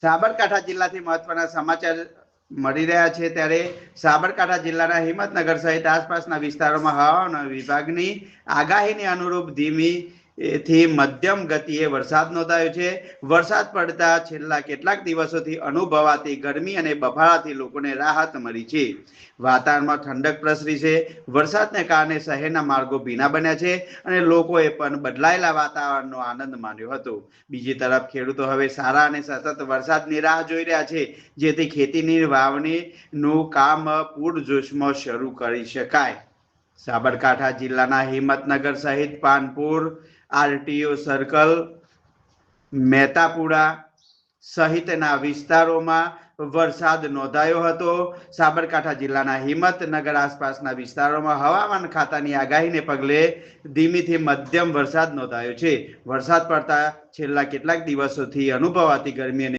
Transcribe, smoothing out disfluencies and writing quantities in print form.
સાબરકાંઠા જિલ્લાથી મહત્વના સમાચાર મળી રહ્યા છે ત્યારે સાબરકાંઠા જિલ્લાના હિંમતનગર સહિત આસપાસના વિસ્તારોમાં હવામાન વિભાગની આગાહીને અનુરૂપ ધીમી થી મધ્યમ ગતિએ વરસાદ નોંધાયો છે। વરસાદ પડતા છેલ્લા કેટલાક દિવસોથી અનુભવાતી ગરમી અને બફારાથી લોકોને રાહત મળી છે। વાતાવરણમાં ઠંડક પ્રસરી છે। વરસાદને કારણે શહેરના માર્ગો ભીના બન્યા છે અને લોકોએ પણ બદલાયેલા વાતાવરણનો આનંદ માણ્યો હતો। બીજી તરફ ખેડૂતો હવે સારા અને સતત વરસાદની રાહ જોઈ રહ્યા છે, જેથી ખેતીની વાવણીનું કામ પૂરજોશમાં શરૂ કરી શકાય। સાબરકાંઠા જિલ્લાના હિંમતનગર સહિત પાનપુર, આરટીઓ સર્કલ, મહેતાપુરા સહિતના વિસ્તારોમાં વરસાદ નોંધાયો હતો। સાબરકાંઠા જિલ્લાના હિંમતનગર આસપાસના વિસ્તારોમાં હવામાન ખાતાની આગાહીને પગલે ધીમીથી મધ્યમ વરસાદ નોંધાયો છે। વરસાદ પડતા છેલ્લા કેટલાક દિવસોથી અનુભવાતી ગરમી અને